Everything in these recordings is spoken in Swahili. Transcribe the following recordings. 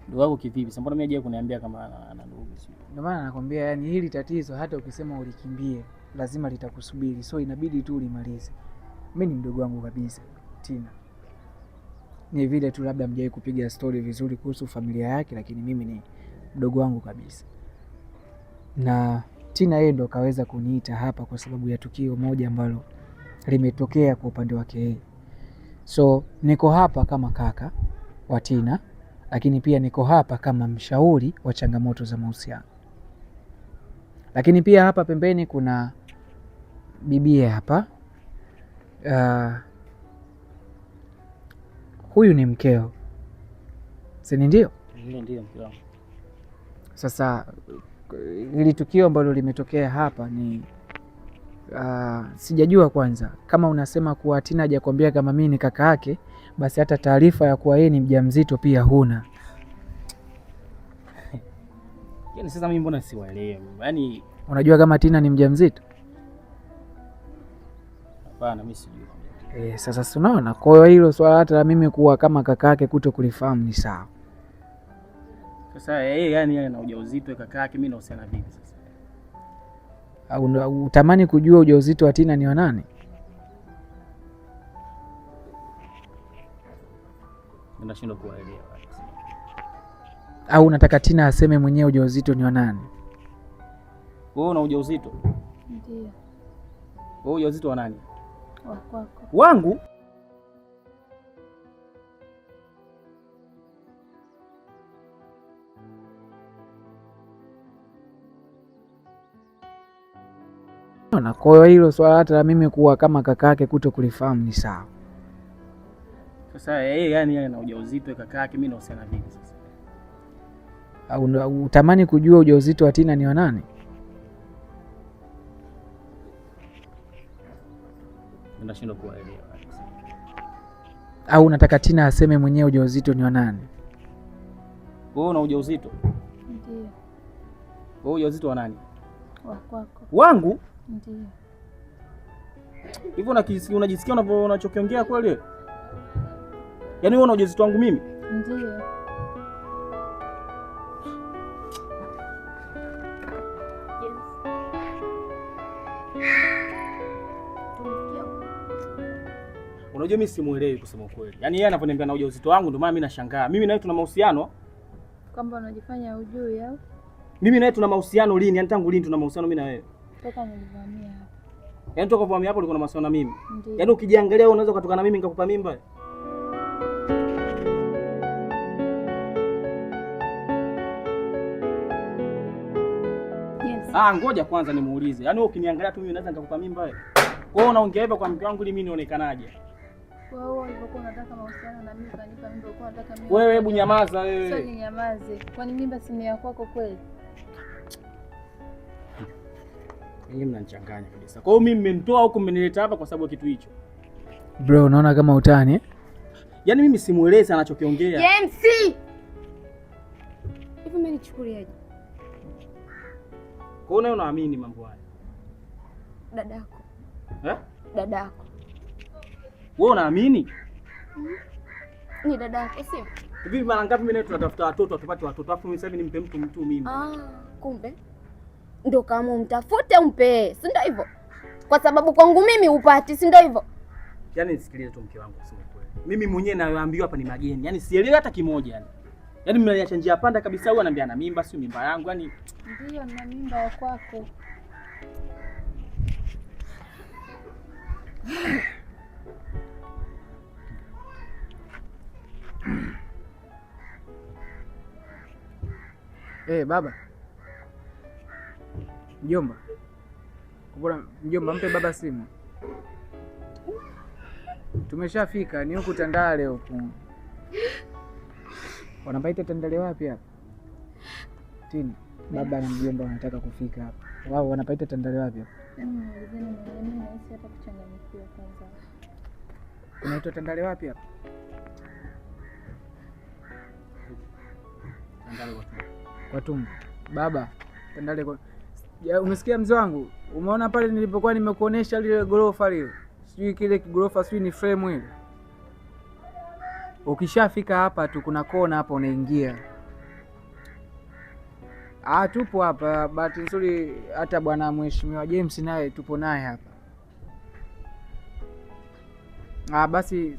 Ndugu wako kivipi? Sasa mbona mimi hajawahi kuniambia kama ana ndugu sio? Ndio maana nakwambia, yani hili tatizo hata ukisema ulikimbie lazima litakusubiri, so inabidi tu ulimalize. Mimi ni mdogo wangu kabisa Tina, ni vile tu labda mjawahi kupiga story vizuri kuhusu familia yake, lakini mimi ni mdogo wangu kabisa. Na Tina yeye ndo kaweza kuniita hapa kwa sababu ya tukio moja ambalo limetokea kwa upande wake yeye. So niko hapa kama kaka wa Tina, lakini pia niko hapa kama mshauri wa changamoto za mahusiano. Lakini pia hapa pembeni kuna bibie hapa. Huyu ni mkeo, si ndio? Ndio mke wangu. Sasa hili tukio ambalo limetokea hapa ni sijajua kwanza kama unasema kuwa Tina hajakwambia kama mimi ni kaka yake, basi hata taarifa ya kuwa yeye ni mjamzito pia huna. Yaani sasa mimi mbona siwaelewi? Yaani unajua kama Tina ni mjamzito? Hapana, mimi sijui. Sasa unaona, kwa hiyo hilo swala hata la mimi kuwa kama kaka yake kuto kulifahamu ni sawa. Sasa yeye yani ana ujauzito kaka yake, mimi nahusiana vipi sasa? Au utamani kujua ujauzito wa Tina ni wa nani? Nashindwa kuelewa. Au unataka Tina aseme mwenyewe ujauzito ni wa nani? Wewe una ujauzito? Ndio. Wewe ujauzito wa nani? Wa kwako. Wangu? Na kwa hiyo hilo swala hata la mimi kuwa kama kaka yake kuto kulifahamu ni sawa. Sasa yeye yani ana ujauzito kaka yake, mimi nahusiana vipi sasa? Au utamani kujua ujauzito wa Tina ni wa nani? Nashindwa kuelewa. Au unataka Tina aseme mwenyewe ujauzito ni wa nani? Wewe una ujauzito? Ndio. Wewe ujauzito wa nani? Wa kwako. Wangu? Ndio. Hivyo unajisikia unachokiongea kweli? Yaani wewe una ujauzito wangu mimi? Ndio. Unajua mimi simuelewi kusema kweli. Yaani yeye anaponiambia na ujauzito wangu ndio maana mimi nashangaa. Mimi na yeye tuna mahusiano? Kwamba unajifanya hujui au? Mimi na yeye tuna mahusiano lini? Yaani tangu lini tuna mahusiano mimi na wewe? Toka nilivamia hapa. Yaani toka kuvamia hapo ulikuwa na mahusiano na mimi? Ndiyo. Yaani ukijiangalia unaweza kutoka na mimi nikakupa mimba? Yes. Ngoja kwanza nimuulize. Yaani wewe ukiniangalia tu mimi naweza nikakupa mimba wewe? Wewe unaongea hivyo kwa mke wangu ili mimi nionekanaje? Wewe ulivyokuwa unataka mahusiano na mimi kanipa mimba, ulikuwa unataka mimi. Wewe hebu nyamaza wewe. Sio ninyamaze. Kwani mimba si ni ya kwako kweli? Mimi mnanichanganya kabisa. Kwa hiyo mimi mmemtoa huko mmenileta hapa kwa sababu ya kitu hicho. Bro, unaona kama utani? Yaani mimi simuelezi anachokiongea. James! Hivi mimi nichukuliaje? Kwa hiyo unaamini mambo haya? Dadako. Dadako. Wewe unaamini? Ni dadako sio? Hivi mara ngapi mimi tunatafuta watoto tupate watoto afu mimi sasa hivi nimpe mtu mimi. Kumbe ndio kama umtafute umpe, si ndio hivyo? Kwa sababu kwangu mimi upati, si ndio hivyo? Yaani nisikilize tu mke wangu kusema kweli. Mimi mwenyewe nayoambiwa hapa ni mageni. Yaani sielewi hata kimoja yani. Yaani mnaniacha njia panda kabisa, huyu ananiambia na mimba, sio mimba yangu yani. Ndio na mimba ya kwako. Baba. Mjomba. Mjomba, mpe baba simu. Tumeshafika, ni huku Tandale huku. Wanapaita Tandale wapi hapa? Tini, baba na mjomba wanataka kufika hapa. Wao wanapaita Tandale wapi hapa? Mimi nahisi hapa kuchanganyikiwa kwanza. Unaitwa Tandale wapi hapa? Tandale kwa tumbo. Baba, Tandale kwa... Umesikia mzee wangu? Umeona pale nilipokuwa nimekuonesha lile gorofa lile? Sijui kile gorofa sijui ni frame ile. Ukishafika hapa tu kuna kona hapa unaingia. Tupo hapa, bahati nzuri hata bwana mheshimiwa James naye tupo naye hapa. Basi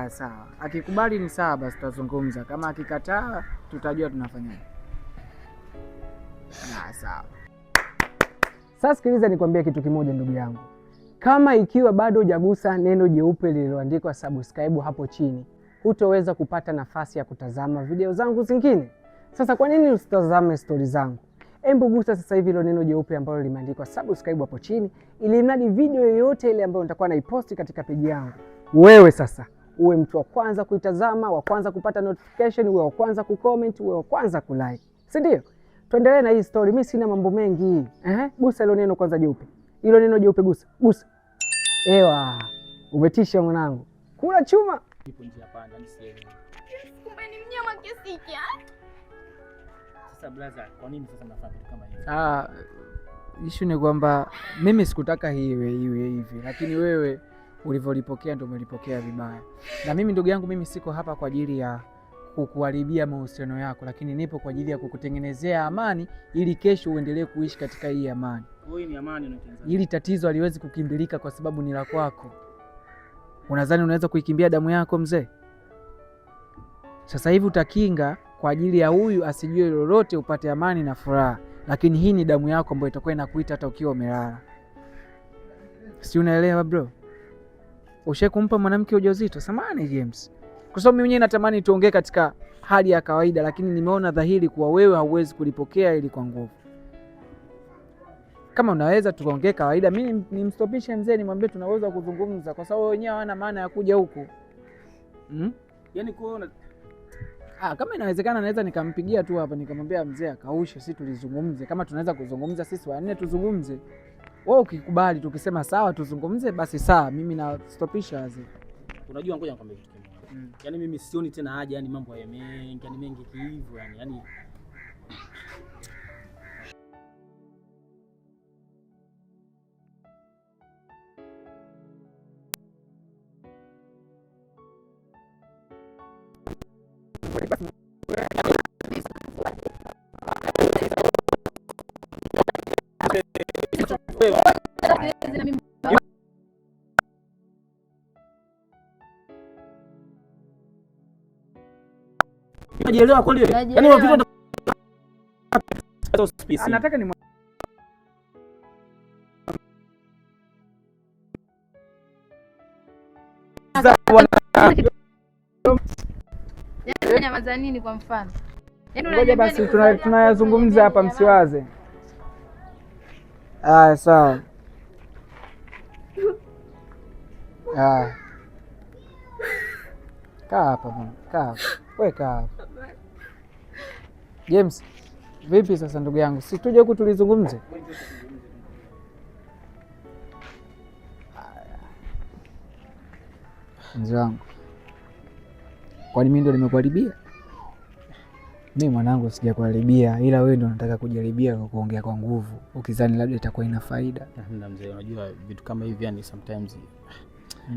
sawa. Akikubali ni sawa, basi tutazungumza. Kama akikataa tutajua tunafanyaje. Sawa. Sasa sikiliza nikwambie kitu kimoja ndugu yangu. Kama ikiwa bado hujagusa neno jeupe lililoandikwa subscribe hapo chini, hutoweza kupata nafasi ya kutazama video zangu zingine. Sasa kwa nini usitazame stori zangu? Hebu gusa sasa hivi ile neno jeupe ambalo limeandikwa subscribe hapo chini, ili mradi video yoyote ile ambayo nitakuwa naiposti katika peji yangu, wewe sasa uwe mtu wa kwanza kuitazama, wa kwanza kupata notification, uwe wa kwanza kucomment, uwe wa kwanza kulike. Si ndio? Tuendelee na hii story. Mimi sina mambo mengi. Gusa ile neno kwanza jeupe. Ile neno jeupe gusa. Ewa, umetisha mwanangu. Kula chuma. Ipo njia panda nisielewe. Kumbe ni mnyama kiasi hiki. Sasa brother, kwa nini sasa mnafanya kitu kama hivi? Issue ni kwamba mimi sikutaka iwe hivi, lakini wewe ulivyolipokea ndio umelipokea vibaya. Na mimi ndugu yangu, mimi siko hapa kwa ajili ya kukuharibia mahusiano yako, lakini nipo kwa ajili ya kukutengenezea amani ili kesho uendelee kuishi katika hii amani. Wewe ni amani unatengeneza. Hili tatizo haliwezi kukimbilika kwa sababu ni la kwako. Unadhani unaweza kuikimbia damu yako mzee? Sasa hivi utakinga kwa ajili ya huyu asijue lolote, upate amani na furaha, lakini hii ni damu yako ambayo itakuwa inakuita hata ukiwa umelala. Si unaelewa bro? Ushakumpa mwanamke ujauzito? Samahani James, kwa sababu mimi mwenyewe natamani tuongee katika hali ya kawaida, lakini nimeona dhahiri kuwa wewe hauwezi kulipokea ili kwa nguvu. Kama unaweza tuongee kawaida, mimi nimstopishe mzee, nimwambie tunaweza kuzungumza, kwa sababu wenyewe hawana maana ya kuja huku. Yaani kuona kama inawezekana naweza nikampigia tu hapa nikamwambia mzee akaushe, sisi tulizungumze. Kama tunaweza kuzungumza sisi wanne tuzungumze. Wewe ukikubali tukisema sawa tuzungumze, basi sawa, mimi na stopisha wazee. Unajua, ngoja nikwambie kitu kimoja. Yaani mimi sioni tena haja, yani mambo ya mengi, yani mengi hivyo yani unajielewa kweli wewe? Yaani vitu anataka ni Nyamaza nini kwa mfano? Ngoja basi tunayazungumza hapa, msiwaze. Sawa. Kaa hapa bwana, kaa. Wewe kaa hapa. James, vipi sasa ndugu yangu? Si tuje huku tulizungumze? Mzee wangu, kwani mimi ndo nimekuharibia? Mimi mwanangu sijakuharibia, ila wewe ndo unataka kujaribia kwa kuongea kwa nguvu, ukizani labda itakuwa ina faida. Na mzee, unajua vitu kama hivi yani sometimes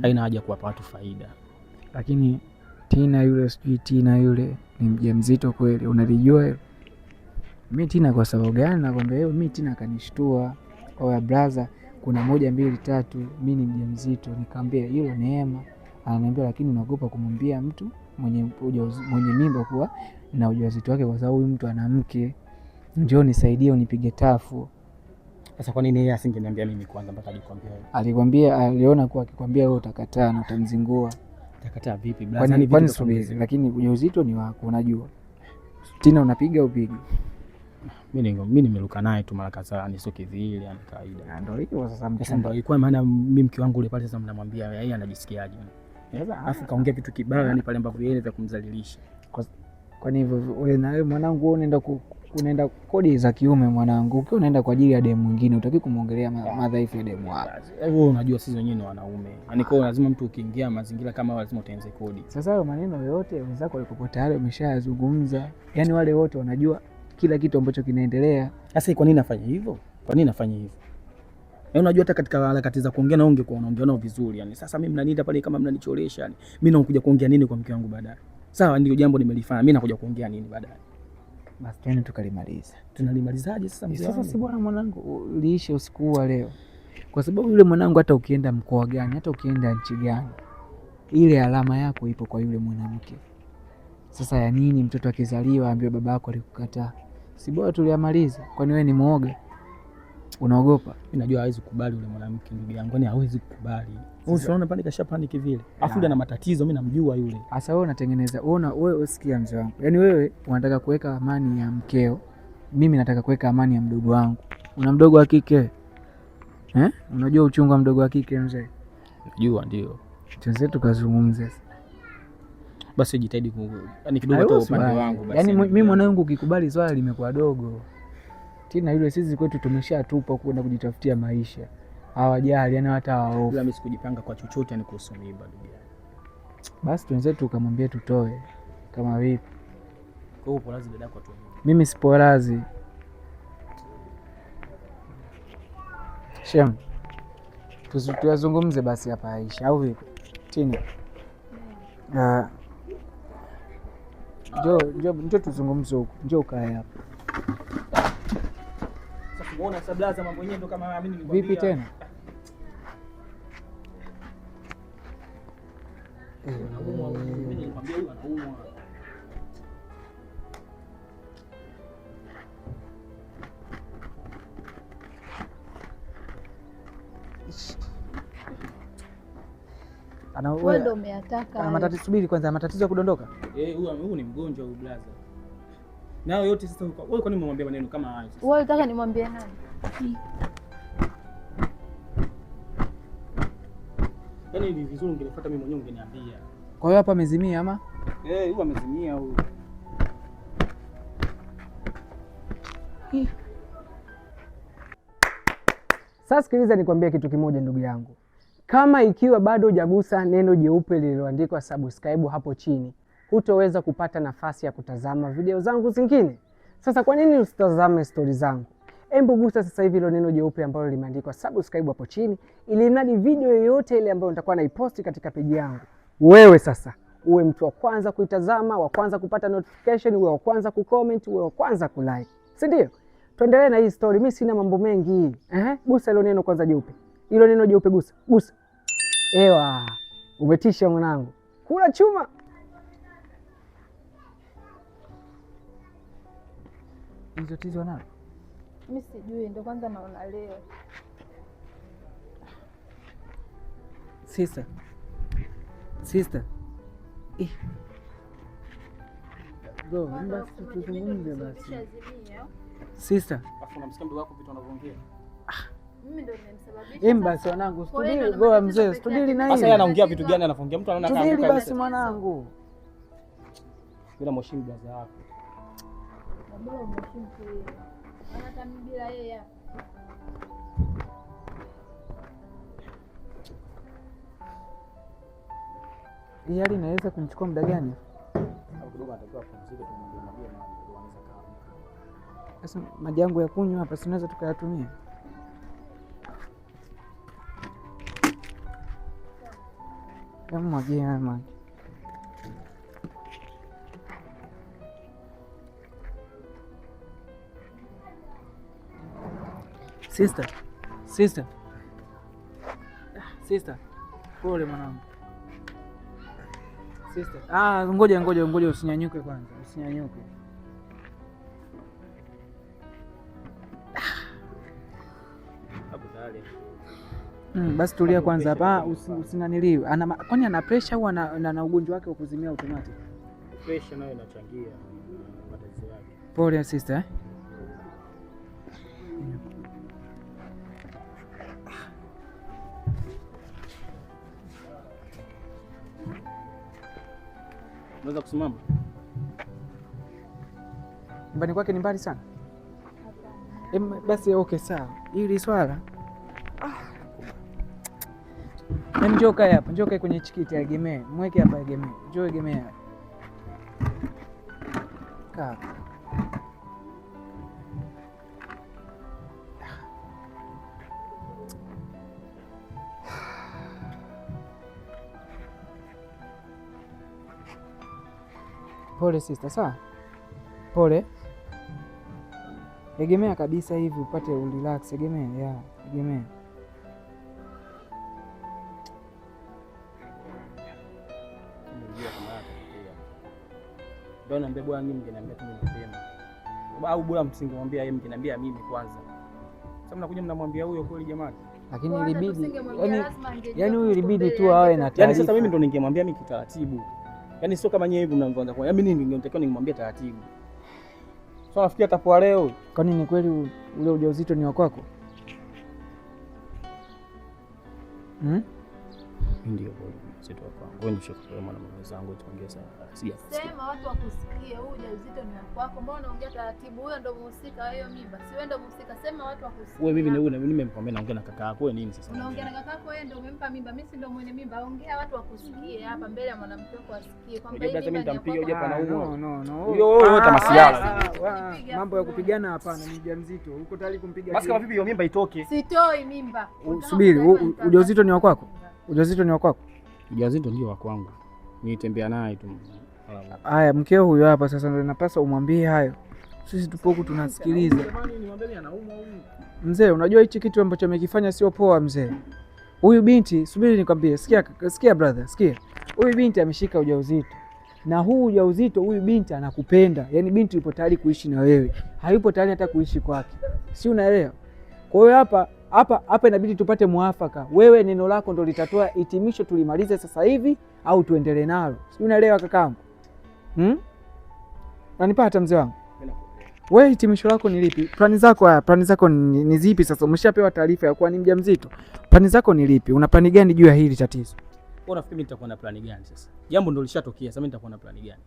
haina haja kuwapa watu faida. Lakini Tina yule ni mjamzito kweli, unalijua hilo? Mimi Tina kwa sababu gani nakwambia hiyo? Mimi Tina kanishtua. Oya brother, kuna 1 2 3 mimi ni mjamzito. Nikamwambia hilo Neema. Ananiambia lakini unaogopa kumwambia mtu mwenye mimba kuwa na ujauzito wake kwa sababu huyu mtu ana mke. Njoo nisaidie unipige tafu. Sasa kwa nini yeye asingeniambia mimi kwanza mpaka alikwambia wewe? Alikwambia, aliona kuwa akikwambia wewe utakataa na utamzingua. Utakataa vipi brother? Kwani subiri, lakini ujauzito ni wako unajua. Tina unapiga upige. Mimi nimeruka naye tu mara kadhaa, ni sio kivile, yani kawaida. Ndio hiyo sasa Sasa ndio ilikuwa maana mimi mke wangu yule pale sasa mnamwambia yeye anajisikiaje. Alafu kaongea vitu kibaya yani pale ambapo yeye vya kumdhalilisha. Kwani hivyo wewe na wewe mwanangu unaenda kodi za kiume mwanangu. Ukiwa unaenda kwa ajili ya demu mwingine utaki kumuongelea madhaifu ya demu wako. Wewe unajua sisi wenyewe ni wanaume. Yaani kwa lazima mtu ukiingia mazingira kama lazima utenze kodi. Sasa hayo maneno yote wenzako walikopo tayari wameshayazungumza. Yaani wale wote wanajua kila kitu ambacho kinaendelea. Sasa kwa nini nafanya hivyo? Kwa nini nafanya hivyo? Unajua hata katika harakati za kuongea na ungekuwa unaongea nao vizuri yani. Sasa mimi mnaniita pale kama mnanicholesha yani. Mimi nakuja kuongea nini kwa mke wangu baadaye? Sawa, ndio jambo nimelifanya. Mimi nakuja kuongea nini baadaye? Basi twende tukalimaliza. Tunalimalizaje sasa mzee wangu? Sasa si bwana mwanangu, liishe usiku wa leo, kwa sababu yule mwanangu, hata ukienda mkoa gani, hata ukienda nchi gani, ile alama yako ipo kwa yule mwanamke. Sasa ya nini mtoto akizaliwa ambaye baba yako alikukataa? Si bora tuliamaliza? Kwani wewe ni muoga? Unaogopa? Mimi najua hawezi kukubali yule mwanamke ndugu yangu, yani hawezi kukubali. Unaona pale kasha paniki vile. Afu ndio ana matatizo, mimi namjua yule. Sasa wewe unatengeneza, wewe usikia mzee wangu. Yaani wewe unataka kuweka amani ya mkeo, mimi nataka kuweka amani ya mdogo wangu. Una mdogo wa kike? Unajua uchungu wa mdogo wa kike mzee? Najua ndio. Tuanze tukazungumze. Basi jitahidi yani kidogo tu upande wangu basi. Yaani mimi mwanangu ukikubali swala limekuwa dogo. Tina yule sisi kwetu tumeshatupa kwenda kujitafutia maisha. Hawajali yani hata wao. Bila mimi sikujipanga kwa chochote yani kuhusu mimba ndugu yangu. Basi tuanze tukamwambia tutoe kama vipi. Kwa hiyo polazi dada kwa tu. Mimi sipolazi. Shem. Tuyazungumze basi hapa Aisha au vipi? Tina. Njoo tuzungumze huko. Njoo ukae hapa. Sasa unaona sablaza mambo yenyewe ndo kama mimi nilikwambia. Vipi tena? Mimi nilikwambia huyu anaumwa. Wewe ndio umeataka. Ana matatizo, subiri kwanza, matatizo ya kudondoka? Huyu ni mgonjwa huyu blaza. Nao yote sasa wewe kwa nini umemwambia maneno kama hayo sasa? Wewe unataka nimwambie nani? Yaani hivi vizuri ungenifuata mimi mwenyewe ungeniambia. Kwa hiyo hapa amezimia ama? Huyu amezimia huyu. Sasa sikiliza nikwambie kitu kimoja ndugu yangu. Kama ikiwa bado hujagusa neno jeupe lililoandikwa subscribe hapo chini, hutoweza kupata nafasi ya kutazama video zangu zingine. Sasa kwa nini usitazame stori zangu? Hebu gusa sasa hivi hilo neno jeupe ambalo limeandikwa subscribe hapo chini, ili mradi video yoyote ile ambayo nitakuwa naiposti katika peji yangu, wewe sasa uwe mtu wa kwanza kuitazama, wa kwanza kupata notification, uwe wa kwanza kucomment, uwe wa kwanza kulike. Si ndio? Tuendelee na hii story. Mimi sina mambo mengi. Gusa hilo neno kwanza jeupe. Hilo neno jeupe gusa. Gusa. Ewa, umetisha mwanangu. Kula chuma. Hizo tizo nalo? Mimi sijui, ndio kwanza naona leo. Sister. Go, basi tuzungumze basi. Sister. Afu unamsikia mdogo wako vitu anavyoongea. Mimi ndio nimemsababisha. Basi wanangu, studili go mzee, studili na Sasa yeye anaongea vitu gani anaongea? Mtu anaona kama studili basi mwanangu. Bila mheshimu blaza wako. Bora umheshimu yeye. Anatambila yeye hapa. Hii hali inaweza kumchukua muda gani? Kidogo atakiwa kupumzika, tumwambie na anaweza kaa. Sasa maji yangu ya kunywa hapa sinaweza tukayatumia. Mwagie maji. Sister. Pole mwanangu. Sister. Ngoja usinyanyuke kwanza. Usinyanyuke. Basi tulia kwanza hapa, usinaniliwe. Kwani ana pressure au ana ugonjwa wake wa kuzimia automatic? Pressure nayo inachangia matatizo yake. Pole sister. Unaweza kusimama? Nyumbani kwake ni mbali sana? Basi okay sawa. Hili swala njoo kae hapa, njoo kae kwenye chikiti, aegemee. Mweke hapa aegemee. Njoo egemea. Kaa. Pole sister, sawa? Pole. Egemea kabisa hivi upate relax. Egemea, egemea. Ndio naambia bwana, mimi mngeniambia tu mapema. Au bora msingemwambia yeye, mngeniambia mimi kwanza. Sasa mnakuja mnamwambia huyo kweli jamani? Lakini ilibidi yani huyu ilibidi tu awe na taarifa. Yaani sasa mimi ndo ningemwambia mimi kitaratibu. Yaani sio kama nyewe hivi mnaanza kwa. Yaani mimi ningetakiwa nimwambie taratibu. Sasa nafikia atapoa leo. Kwani ni kweli ule ujauzito ni wa kwako? Ndio kweli. Sio wa kwangu. Wewe ndio shoka mwana mwenzangu tuongee sana. Sema watu wakusikie, huu ujauzito ni wa kwako. Mbona unaongea taratibu? Huyo ndo mhusika hiyo mimba. Si wewe ndo mhusika. Sema watu wakusikie. Wewe mimi nimemkwambia naongea na kaka yako. Wewe nini sasa? Unaongea na kaka yako, wewe ndo umempa mimba. Mimi si ndo mwenye mimba. Ongea watu wakusikie hapa mbele ya mwanamke wako asikie kwamba hii mimba nitampiga hoja pana huko. No. Huyo tamasiala. Mambo ya kupigana hapana, ni mjamzito. Uko tayari kumpiga? Basi kama vipi hiyo mimba itoke? Sitoi mimba. Subiri, ujauzito ni wa kwako? Ujauzito ni wa kwako? Ujauzito ndio wa kwangu. Nitembea naye tu. Haya, mkeo huyo hapa sasa ndio napaswa umwambie hayo. Sisi tupo huku tunasikiliza. Mzee, unajua hichi kitu ambacho amekifanya sio poa mzee. Huyu binti, subiri nikwambie, sikia brother, sikia. Huyu binti ameshika ujauzito. Na huu ujauzito huyu binti anakupenda. Yaani binti yupo tayari kuishi na wewe. Hayupo tayari hata kuishi kwake. Si unaelewa? Kwa hiyo hapa inabidi tupate muafaka. Wewe neno lako ndo litatoa hitimisho, tulimalize sasa hivi au tuendelee nalo. Si unaelewa kakaangu? Unanipata mzee wangu? Wewe hitimisho lako ni lipi? Plani zako ni zipi sasa? Umeshapewa taarifa ya kuwa ni mjamzito. Plani zako ni lipi? Una plani gani juu ya hili tatizo? Wewe unafikiri mimi nitakuwa na plani gani sasa? Jambo ndo lishatokea, sasa mimi nitakuwa na plani gani?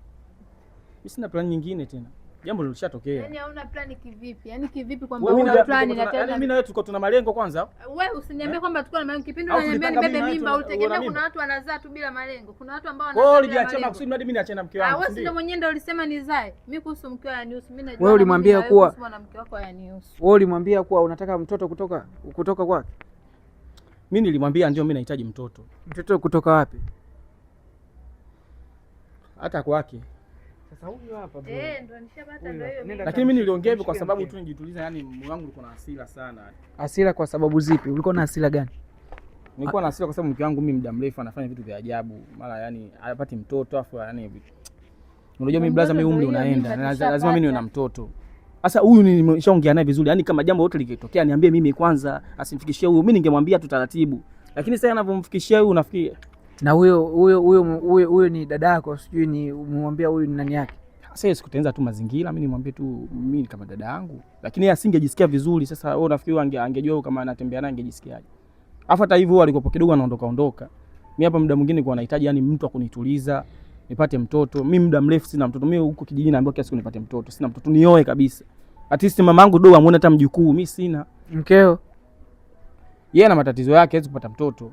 Mimi sina plani nyingine tena. Jambo ndo lishatokea. Yaani hauna plani kivipi? Yaani kivipi kwamba una plani na tena mimi na wewe tuko tuna malengo kwanza. Wewe usiniambie kwamba tuko na malengo. Kipindi unaniambia nibebe mimba, ulitegemea kuna watu wanazaa tu bila malengo. Kuna watu ambao wanazaa. Wewe ulijiachana kusudi hadi mimi niachane na mke wangu. Wewe ndio mwenyewe ndio ulisema nizae. Mimi kuhusu mke wangu yanihusu. Mimi najua. Wewe ulimwambia kuwa mwanamke wako yanihusu. Wewe ulimwambia kuwa unataka mtoto kutoka kwake? Mimi nilimwambia ndio mimi nahitaji mtoto. Mtoto kutoka wapi? Hata kwake. Sasa huyu hapa bro. Ndio nishapata ndio hiyo. Lakini mimi niliongea hivyo kwa sababu tu nijituliza, yani moyo wangu ulikuwa na hasira sana. Hasira kwa sababu zipi? Ulikuwa na hasira gani? Nilikuwa na hasira kwa sababu mke wangu mimi muda mrefu anafanya vitu vya ajabu. Mara yani hapati mtoto afu yani unajua mimi blaza, mimi umri unaenda. Lazima mimi niwe na mtoto. Sasa huyu nimeshaongea naye vizuri. Yaani kama jambo lote likitokea niambie mimi kwanza, asimfikishie huyu. Mimi ningemwambia tu taratibu. Lakini sasa anavyomfikishia huyu unafikiri. Na huyo ni dada yako, sijui ni umemwambia huyu ni nani yake? Sasa sikutengeneza tu mazingira, mimi nimwambie tu mimi kama dada yangu. Lakini yeye asingejisikia vizuri. Sasa wewe unafikiri angejua kama anatembea naye angejisikiaje? Afu hata hivyo alikopo kidogo anaondoka. Mimi hapa muda mwingine kwa nahitaji yani mtu akunituliza, nipate mtoto. Mimi muda mrefu sina mtoto. Mimi huko kijijini naambiwa kila siku nipate mtoto. Sina mtoto, nioe kabisa. At least mamangu doa amuone hata mjukuu, mimi sina. Mkeo yeye ana matatizo yake, hawezi kupata mtoto.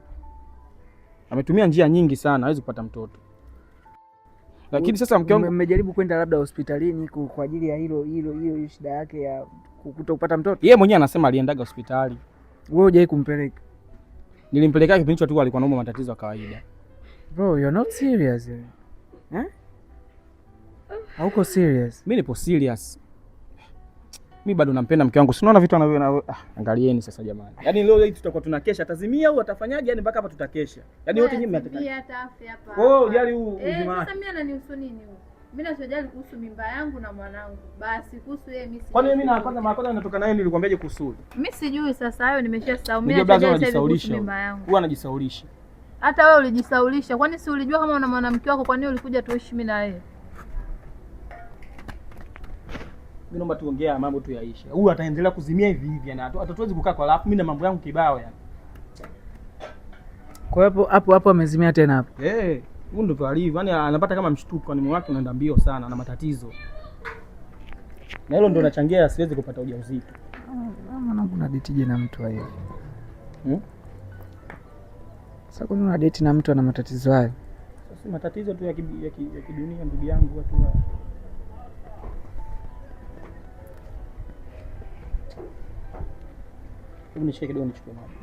Ametumia njia nyingi sana, hawezi kupata mtoto. Lakini sasa mke wangu mmejaribu kwenda labda hospitalini kwa ajili ya hiyo shida yake ya kutopata mtoto? Yeye mwenyewe anasema aliendaga hospitali. Wewe hujai kumpeleka? Nilimpeleka kipindi chote, alikuwa anaumwa matatizo ya kawaida. Bro, you're not serious. Hauko serious? Mimi nipo serious. Mimi bado nampenda mke wangu. Si unaona vitu anavyo angalieni sasa jamani. Yaani leo hii tutakuwa tunakesha, atazimia au atafanyaje? Yaani mpaka hapa tutakesha. Yaani wote nyinyi mnataka. Pia hata afya hapa. Oh, jali huu uzima. Sasa mimi ananihusu nini huyu? Mimi nasojali kuhusu mimba yangu na mwanangu. Basi kuhusu yeye mimi. Kwani mimi na kwanza natoka naye nilikwambiaje kuhusu? Mimi sijui sasa, hayo nimeshasahau. Mimi najali kuhusu mimba yangu. Huwa anajisaulisha. Hata wewe ulijisaulisha. Kwani si ulijua kama una mwanamke wako, kwa nini ulikuja tuishi mimi na yeye? Mimi naomba tuongea mambo tu yaishe. Huyu ataendelea kuzimia hivi hivi na hatuwezi kukaa kwa alafu mimi na mambo yangu kibao yani. Kwa hapo amezimia tena hapo. Huyu ndo alivyo. Yaani anapata kama mshtuko, ni moyo wake unaenda mbio sana na matatizo. Na hilo ndo linachangia siwezi kupata ujauzito. Mwanangu na date je na mtu hayo? Sasa kwa nini una date na mtu ana matatizo hayo? Sasa matatizo tu ya kidunia ndugu yangu watu wa. Hebu nishike kidogo nichukue maji.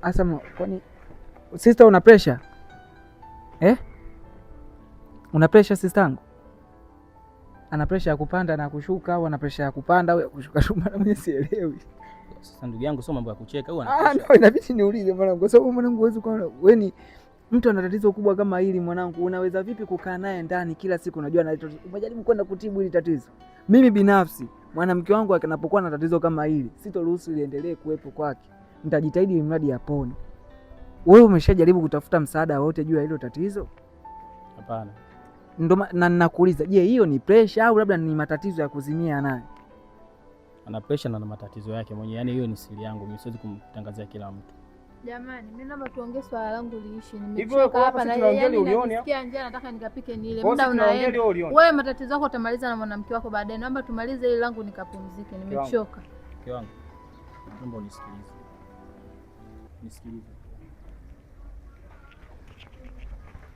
Asa kwani sister una pressure? Una pressure sister yangu? Ana pressure ya kupanda na kushuka au ana pressure ya kupanda au ya kushuka? Maana mimi sielewi. Sasa ndugu yangu, sio mambo ya kucheka au no, inabidi niulize mwanangu, kwa sababu mwanangu huwezi kuona wewe ni mtu ana tatizo kubwa kama hili mwanangu, unaweza vipi kukaa naye ndani kila siku? Unajua na umejaribu kwenda kutibu hili tatizo. Mimi binafsi mwanamke wangu anapokuwa na tatizo kama hili, sitoruhusu liendelee kuwepo kwake. Nitajitahidi mradi apone. Wewe umeshajaribu kutafuta msaada wote juu ya hilo tatizo? Hapana. Ndio na ninakuuliza, je, hiyo ni pressure au labda ni matatizo ya kuzimia naye? Ana pressure na matatizo yake mwenyewe. Yaani hiyo ni siri yangu, mimi siwezi kumtangazia kila mtu. Jamani, mimi naomba tuongee swala langu liishi. Hivyo Nimechoka hapa na yeye ulione. Nasikia njaa, nataka nikapike nile. Muda unaenda. Wewe matatizo yako utamaliza na mwanamke wako baadaye. Naomba tumalize ile langu nikapumzike. Nimechoka. Mke wangu, naomba unisikilize. Nisikilize.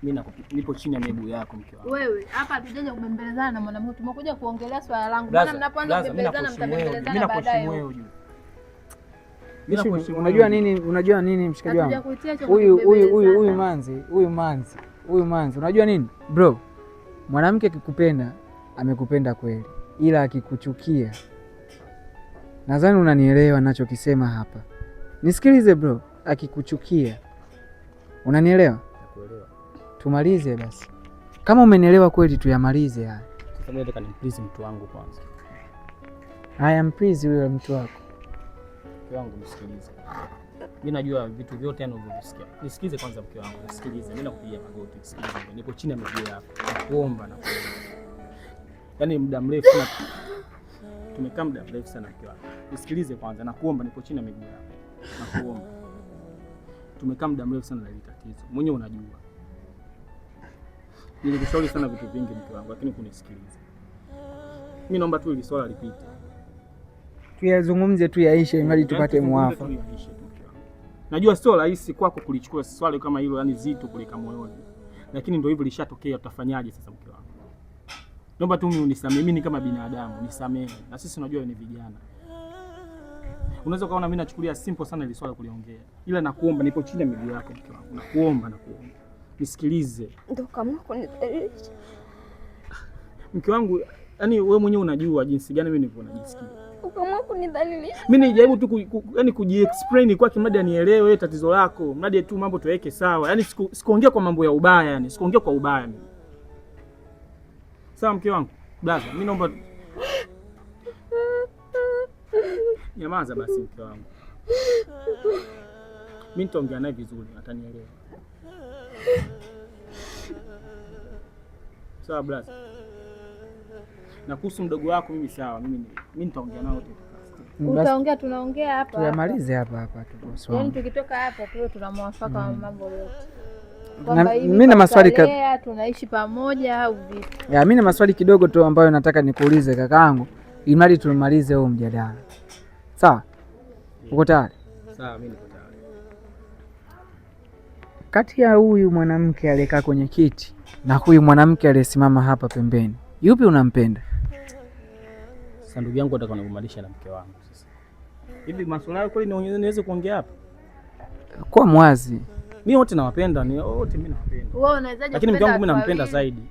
Mimi nipo chini ya miguu yako mke wangu. Wewe hapa hatujaja kubembelezana na mwanamke. Tumekuja kuongelea swala langu. Maana mnapoanza kubembelezana mtabembelezana baadaye. Unajua nini mshikaji wangu? Huyu manzi. Unajua nini? Bro, mwanamke akikupenda amekupenda kweli. Ila akikuchukia, nadhani unanielewa ninachokisema hapa. Nisikilize bro, akikuchukia. Unanielewa? Nakuelewa. Tumalize basi. Kama umenielewa kweli tuyamalize haya. Sasa mimi nataka nimplize mtu wangu kwanza. Haya, mplize huyo mtu wako. Mke wangu nisikilize. Mimi najua vitu vyote unavyovisikia. Nisikize kwanza mke wangu, nisikilize. Mimi nakupigia magoti, nisikilize. Nipo chini ya miguu yako. Nakuomba na kuomba. Yaani muda mrefu na tumekaa muda mrefu sana mke wangu. Nisikilize kwanza, nakuomba, nipo chini ya miguu yako. Nakuomba. Tumekaa muda mrefu sana na hili tatizo. Mwenyewe unajua. Nilikushauri sana vitu vingi mke wangu, lakini kunisikiliza. Mimi naomba tu hili swala lipite. Tuyazungumze tu yaishe ili tupate muafaka. Najua sio rahisi kwako kulichukua swali kama hilo, yani zito kulika moyoni. Lakini ndio hivyo lishatokea, utafanyaje sasa mke wangu? Naomba tu unisamehe, mimi kama binadamu, nisamehe. Na sisi unajua ni vijana. Unaweza kaona mimi nachukulia simple sana ile swala kuliongea. Ila nakuomba, nipo chini ya miguu yako mke wangu. Nakuomba. Nisikilize. Ndio kama kunidhalilisha. Mke wangu, yani wewe mwenyewe unajua jinsi gani mimi nilivyo najisikia. Ukaamua kunidhalilisha. Mimi nijaribu tu yani kujiexplain kwake mradi anielewe tatizo lako, mradi tu mambo tuweke sawa. Yani sikuongea kwa mambo ya ubaya, yani sikuongea kwa ubaya mimi. Sawa mke wangu? Blaza, mimi naomba nyamaza basi mke wangu. Mimi nitaongea naye vizuri, atanielewa. Sawa blaza. Na kuhusu mdogo wako mimi sawa, mimi nitaongea nao tu. Utaongea, tunaongea hapa. Tuyamalize hapa tu. Yaani tukitoka hapa tu tunamwafaka mambo yote. Mimi na maswali tunaishi pamoja au vipi? Mimi na maswali kidogo tu ambayo nataka nikuulize kakaangu, ili tumalize huu mjadala. Sawa? Uko tayari? Sawa, mimi niko tayari. Kati ya huyu mwanamke aliyekaa kwenye kiti na huyu mwanamke aliyesimama hapa pembeni, yupi unampenda? Sasa ndugu yangu, nataka nikumalisha na mke wangu sasa. Hivi masuala yako kweli niweze kuongea hapa? Kwa mwazi. Mimi wote nawapenda, wote mimi nawapenda. Wewe unawezaje? Lakini mke wangu mimi nampenda zaidi.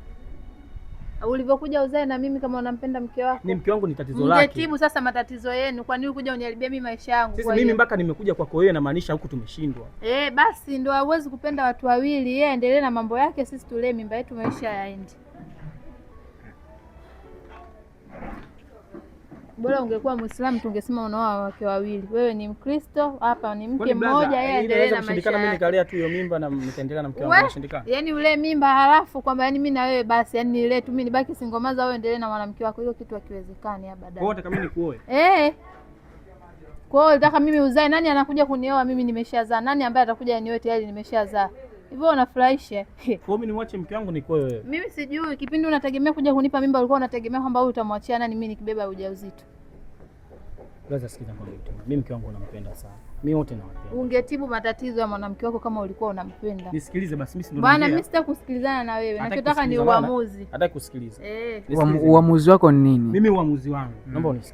Ulivyokuja uzae na mimi kama unampenda mke wako. Ni mke wangu ni tatizo lake. Mjetibu sasa matatizo yenu. Kwa nini kuja uniharibia mimi maisha yangu? Sisi mimi mpaka nimekuja kwako wewe na maanisha huku tumeshindwa. Basi ndio hauwezi kupenda watu wawili. Yeye endelee na mambo yake, sisi tulee mimba yetu, maisha yaende. Bora ungekuwa Muislamu tungesema unaoa wake wawili. Wewe ni Mkristo, hapa ni mke mmoja, yeye endelee na maisha yake. Mimi nikalea tu hiyo mimba na nitaendelea na mke wangu nashindikana. Yaani ule mimba halafu kwamba yani mimi na wewe basi, yani nile tu mimi nibaki singomaza, wewe endelee na mwanamke wako, hiyo kitu hakiwezekani baadaye. Wote kama mimi nikuoe. Kwa hiyo nataka mimi uzae, nani anakuja kunioa mimi nimeshazaa? Nani ambaye atakuja anioe tayari nimeshazaa? Hivyo unafurahisha. Kwa mimi nimwache mke wangu nikoe wewe. Mimi sijui kipindi unategemea kuja kunipa mimba ulikuwa unategemea kwamba wewe utamwachia nani mimi nikibeba ujauzito? Sasa sikiza kwa mimi. Mimi mke wangu nampenda sana. Mimi wote nawapenda. Ungetibu matatizo ya mwanamke wako kama ulikuwa unampenda. Nisikilize basi, mimi ndio. Bwana mimi sitaki kusikilizana na wewe. Nachotaka ni uamuzi. Hataki kusikiliza. Uamuzi wako ni nini? Mimi uamuzi wangu. Naomba unisikie.